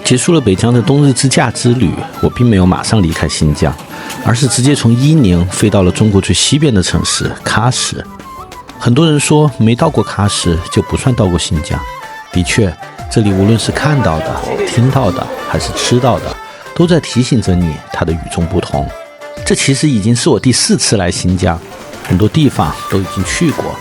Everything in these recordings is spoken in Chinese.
结束了北疆的冬日自驾之旅，我并没有马上离开新疆，而是直接从伊宁飞到了中国最西边的城市喀什。很多人说没到过喀什就不算到过新疆，的确，这里无论是看到的、听到的，还是吃到的，都在提醒着你它的与众不同。这其实已经是我第4次来新疆，很多地方都已经去过，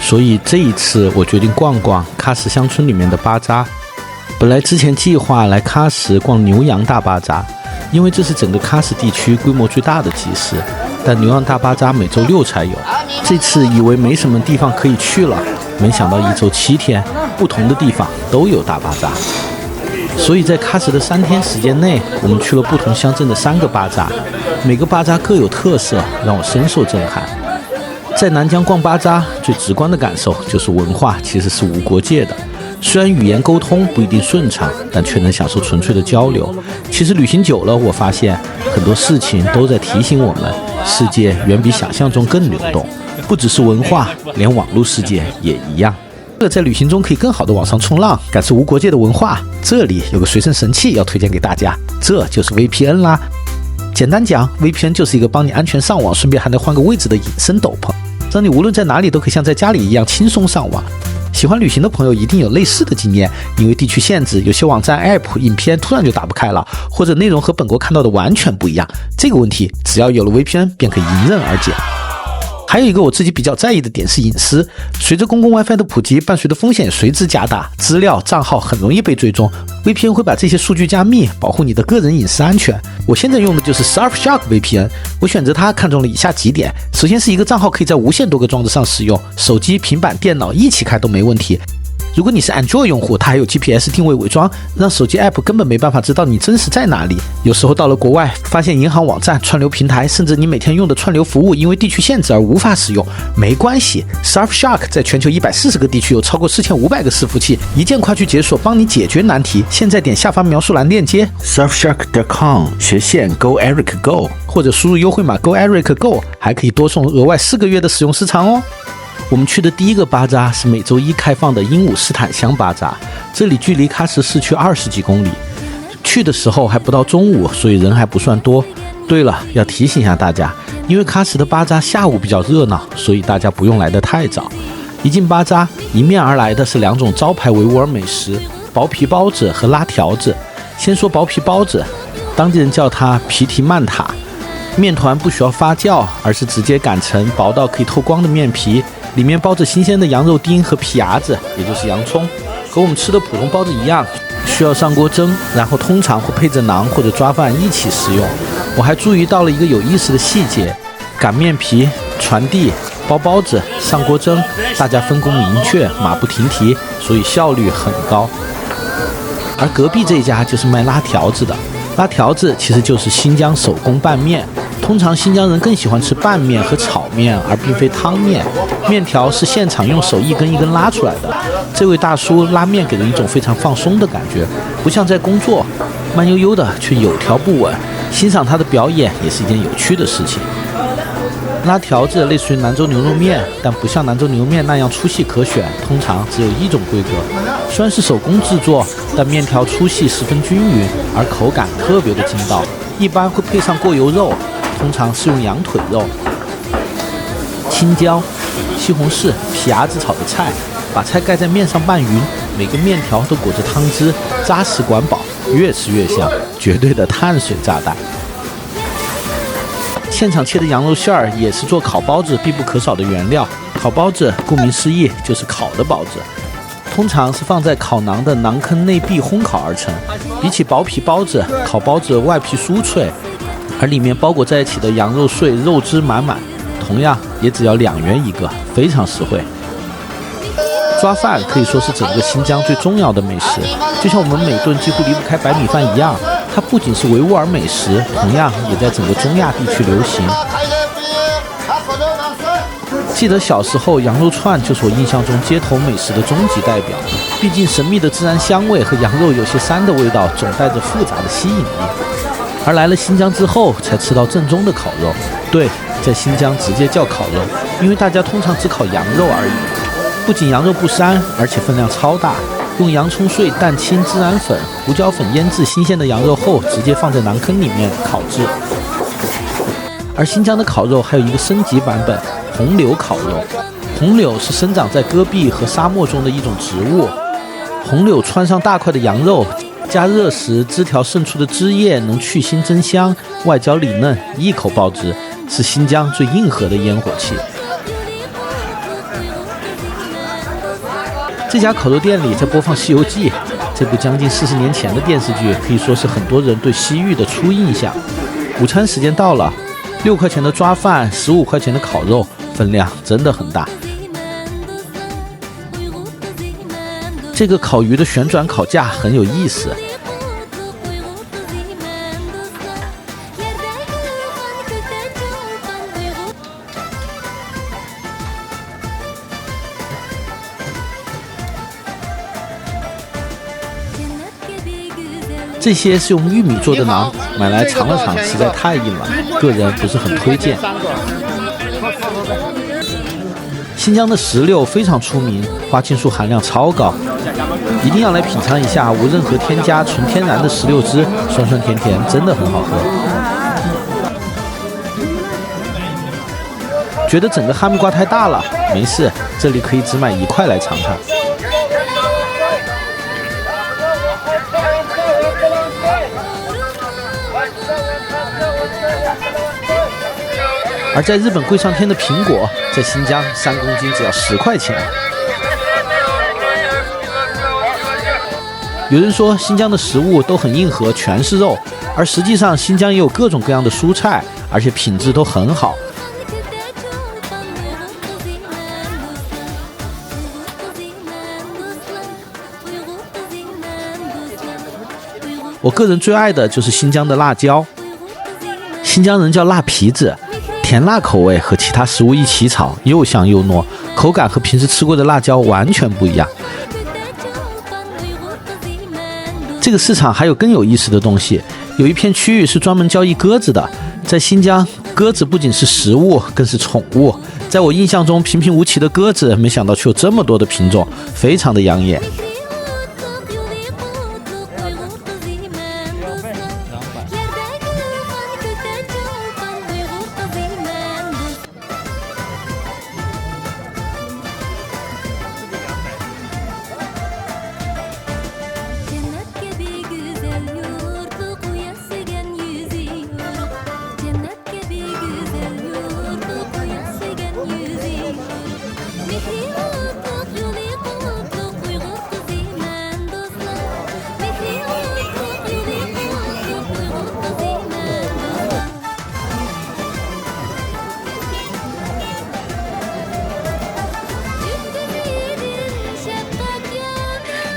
所以这一次我决定逛逛喀什乡村里面的巴扎。本来之前计划来喀什逛牛羊大巴扎，因为这是整个喀什地区规模最大的集市，但牛羊大巴扎每周6才有。这次以为没什么地方可以去了，没想到1周7天，不同的地方都有大巴扎。所以在喀什的3天时间内，我们去了不同乡镇的3个巴扎，每个巴扎各有特色，让我深受震撼。在南疆逛巴扎，最直观的感受就是文化其实是无国界的。虽然语言沟通不一定顺畅，但却能享受纯粹的交流。其实旅行久了，我发现很多事情都在提醒我们，世界远比想象中更流动，不只是文化，连网络世界也一样。在旅行中可以更好的往上冲浪，感受无国界的文化。这里有个随身神器要推荐给大家，这就是 VPN 啦。简单讲， VPN 就是一个帮你安全上网，顺便还能换个位置的隐身斗篷，让你无论在哪里都可以像在家里一样轻松上网。喜欢旅行的朋友一定有类似的经验，因为地区限制，有些网站 App 影片突然就打不开了，或者内容和本国看到的完全不一样。这个问题只要有了 VPN 便可以迎刃而解。还有一个我自己比较在意的点是隐私，随着公共 WiFi 的普及，伴随的风险随之加大，资料账号很容易被追踪， VPN 会把这些数据加密，保护你的个人隐私安全。我现在用的就是 Surfshark VPN， 我选择它看中了以下几点。首先是一个账号可以在无限多个装置上使用，手机、平板、电脑一起开都没问题。如果你是 Android 用户，它还有 GPS 定位伪装，让手机 App 根本没办法知道你真实在哪里。有时候到了国外，发现银行网站、串流平台，甚至你每天用的串流服务因为地区限制而无法使用，没关系， Surfshark 在全球140个地区有超过4500个伺服器，一键跨区解锁，帮你解决难题。现在点下方描述栏链接 surfshark.com/GoEricGo， 或者输入优惠码 GoEricGo， 还可以多送额外4个月的使用时长哦。我们去的第一个巴扎是每周1开放的鹦鹉斯坦乡巴扎，这里距离喀什市区20几公里。去的时候还不到中午，所以人还不算多。对了，要提醒一下大家，因为喀什的巴扎下午比较热闹，所以大家不用来得太早。一进巴扎，迎面而来的是2种招牌维吾尔美食，薄皮包子和拉条子。先说薄皮包子，当地人叫它皮提曼塔，面团不需要发酵，而是直接擀成薄到可以透光的面皮，里面包着新鲜的羊肉丁和皮牙子，也就是洋葱，和我们吃的普通包子一样，需要上锅蒸，然后通常会配着馕或者抓饭一起食用。我还注意到了一个有意思的细节，擀面皮、传递、包包子、上锅蒸，大家分工明确，马不停蹄，所以效率很高。而隔壁这一家就是卖拉条子的，拉条子其实就是新疆手工拌面，通常新疆人更喜欢吃拌面和炒面，而并非汤面。面条是现场用手一根一根拉出来的。这位大叔拉面给人一种非常放松的感觉，不像在工作，慢悠悠的却有条不紊。欣赏他的表演也是一件有趣的事情。拉条子类似于兰州牛肉面，但不像兰州牛肉面那样粗细可选，通常只有一种规格。虽然是手工制作，但面条粗细十分均匀，而口感特别的筋道。一般会配上过油肉，通常是用羊腿肉、青椒、西红柿、皮牙子炒的菜，把菜盖在面上拌匀，每个面条都裹着汤汁，扎实管饱，越吃越香，绝对的碳水炸弹。现场切的羊肉馅儿也是做烤包子必不可少的原料。烤包子顾名思义就是烤的包子，通常是放在烤馕的馕坑内壁烘烤而成。比起薄皮包子，烤包子外皮酥脆，而里面包裹在一起的羊肉碎，肉汁满满，同样也只要2元一个，非常实惠。抓饭可以说是整个新疆最重要的美食，就像我们每顿几乎离不开白米饭一样，它不仅是维吾尔美食，同样也在整个中亚地区流行。记得小时候，羊肉串就是我印象中街头美食的终极代表。毕竟神秘的自然香味和羊肉有些膻的味道，总带着复杂的吸引力。而来了新疆之后，才吃到正宗的烤肉。对，在新疆直接叫烤肉，因为大家通常只烤羊肉而已。不仅羊肉不膻，而且分量超大。用洋葱碎、蛋清、孜然粉、胡椒粉腌制新鲜的羊肉后，直接放在馕坑里面烤制。而新疆的烤肉还有一个升级版本——红柳烤肉。红柳是生长在戈壁和沙漠中的一种植物。红柳穿上大块的羊肉，加热时枝条渗出的汁液能去腥增香，外焦里嫩，一口爆汁，是新疆最硬核的烟火气。这家烤肉店里在播放《西游记》，这部将近40年前的电视剧，可以说是很多人对西域的初印象。午餐时间到了，6块钱的抓饭，15块钱的烤肉，分量真的很大。这个烤鱼的旋转烤架很有意思。这些是用玉米做的馕，买来尝了尝，实在太硬了，个人不是很推荐。新疆的石榴非常出名，花青素含量超高，一定要来品尝一下无任何添加、纯天然的石榴汁，酸酸甜甜，真的很好喝。觉得整个哈密瓜太大了，没事，这里可以只买1块来尝尝。而在日本贵上天的苹果，在新疆3公斤只要10块钱。有人说新疆的食物都很硬核，全是肉，而实际上新疆也有各种各样的蔬菜，而且品质都很好。我个人最爱的就是新疆的辣椒，新疆人叫辣皮子。甜辣口味和其他食物一起炒，又香又糯，口感和平时吃过的辣椒完全不一样。这个市场还有更有意思的东西，有一片区域是专门交易鸽子的。在新疆，鸽子不仅是食物，更是宠物。在我印象中，平平无奇的鸽子，没想到却有这么多的品种，非常的养眼。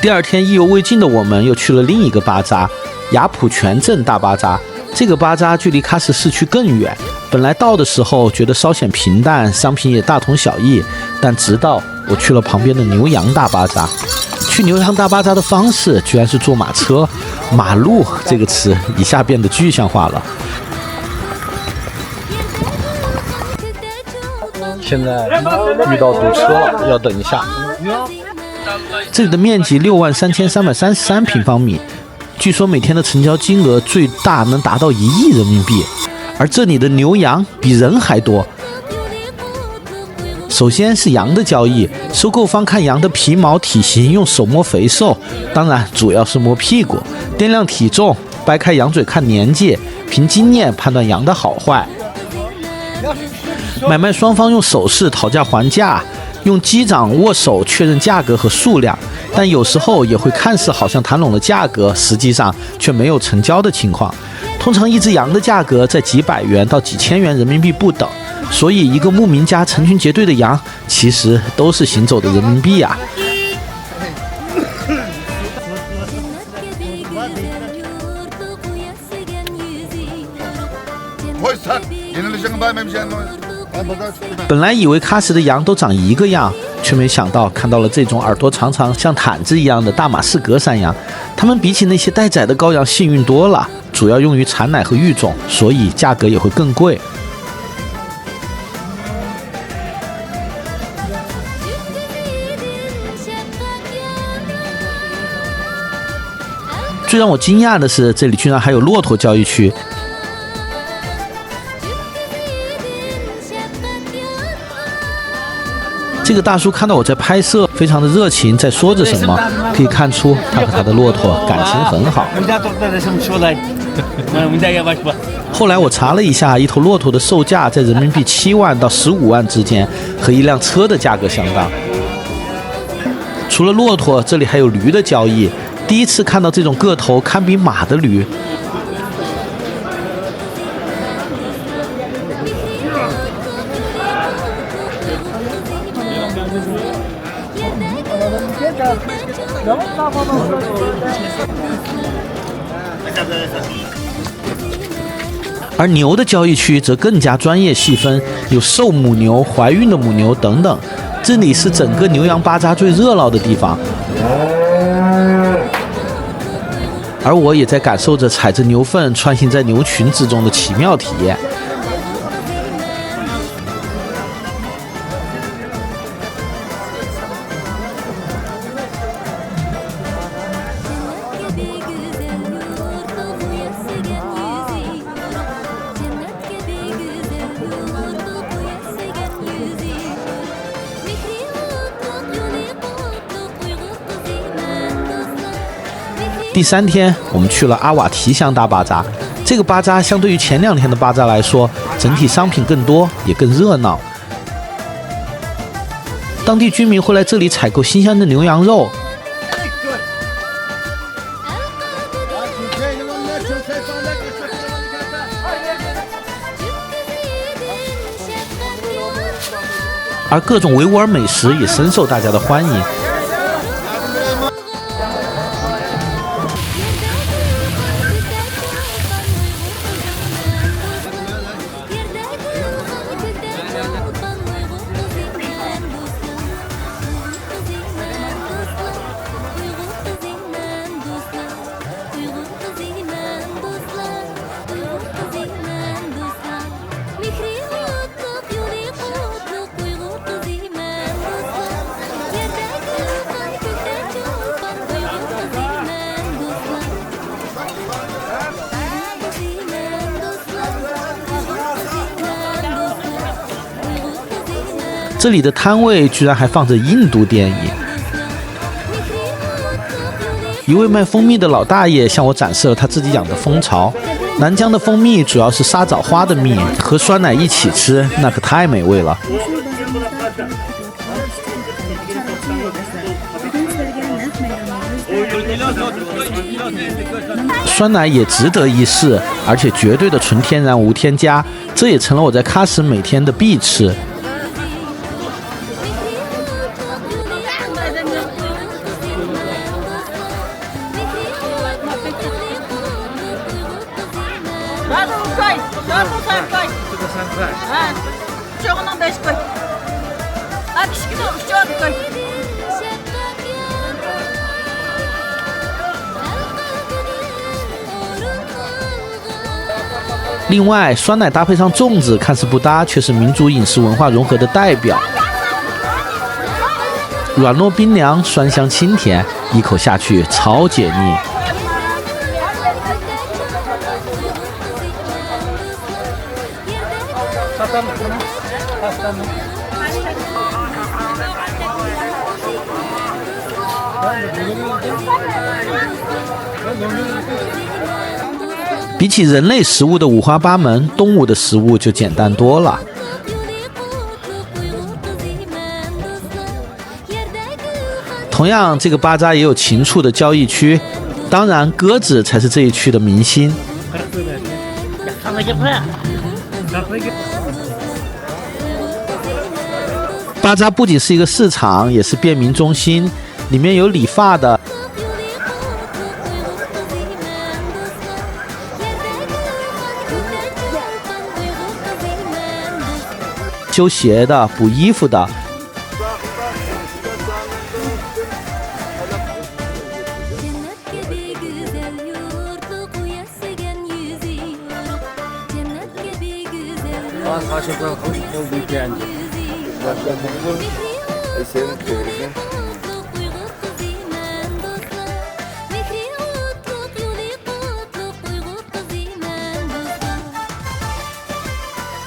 第二天意犹未尽的我们又去了另一个巴扎——雅普全镇大巴扎。这个巴扎距离喀什市区更远，本来到的时候觉得稍显平淡，商品也大同小异，但直到我去了旁边的牛羊大巴扎。去牛羊大巴扎的方式居然是坐马车，马路这个词一下变得具象化了。现在遇到堵车了，要等一下。这里的面积63333平方米，据说每天的成交金额最大能达到1亿人民币，而这里的牛羊比人还多。首先是羊的交易，收购方看羊的皮毛、体型，用手摸肥瘦，当然主要是摸屁股，掂量体重，掰开羊嘴看年纪，凭经验判断羊的好坏。买卖双方用手势讨价还价，用击掌握手确认价格和数量，但有时候也会看似好像谈拢了价格，实际上却没有成交的情况。通常一只羊的价格在几百元到几千元人民币不等，所以一个牧民家成群结队的羊其实都是行走的人民币啊。本来以为喀什的羊都长一个样，却没想到看到了这种耳朵长长像毯子一样的大马士革山羊。它们比起那些待宰的羔羊幸运多了，主要用于产奶和育种，所以价格也会更贵。最让我惊讶的是，这里居然还有骆驼交易区。这个大叔看到我在拍摄，非常的热情，在说着什么，可以看出他和他的骆驼感情很好。后来我查了一下，一头骆驼的售价在人民币7万到15万之间，和一辆车的价格相当。除了骆驼，这里还有驴的交易。第一次看到这种个头堪比马的驴。而牛的交易区则更加专业细分，有瘦母牛、怀孕的母牛等等。这里是整个牛羊巴扎最热闹的地方，而我也在感受着踩着牛粪穿行在牛群之中的奇妙体验。第3天，我们去了阿瓦提乡大巴扎。这个巴扎相对于前2天的巴扎来说，整体商品更多，也更热闹。当地居民会来这里采购新鲜的牛羊肉。而各种维吾尔美食也深受大家的欢迎。这里的摊位居然还放着印度电影。一位卖蜂蜜的老大爷向我展示了他自己养的蜂巢。南疆的蜂蜜主要是沙枣花的蜜，和酸奶一起吃，那可太美味了。酸奶也值得一试，而且绝对的纯天然无添加，这也成了我在喀什每天的必吃。另外，酸奶搭配上粽子，看似不搭，却是民族饮食文化融合的代表。软糯冰凉，酸香清甜，一口下去超解腻。比起人类食物的五花八门，动物的食物就简单多了。同样，这个巴扎也有禽畜的交易区，当然鸽子才是这一区的明星。巴扎不仅是一个市场，也是便民中心，里面有理发的、修鞋的、补衣服的。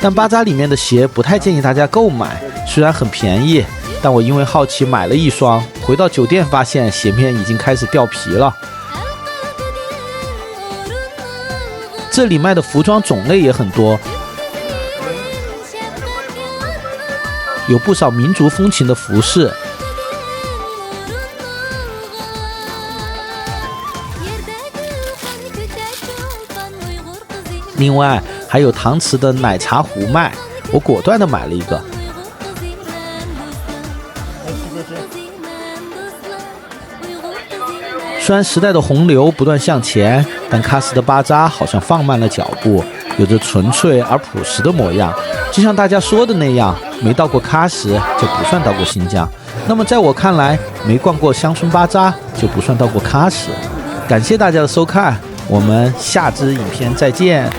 但巴扎里面的鞋不太建议大家购买，虽然很便宜，但我因为好奇买了一双，回到酒店发现鞋面已经开始掉皮了。这里卖的服装种类也很多，有不少民族风情的服饰。另外还有搪瓷的奶茶壶卖，我果断的买了一个。虽然时代的洪流不断向前，但喀什的巴扎好像放慢了脚步，有着纯粹而朴实的模样。就像大家说的那样，没到过喀什就不算到过新疆。那么在我看来，没逛过乡村巴扎就不算到过喀什。感谢大家的收看，我们下支影片再见。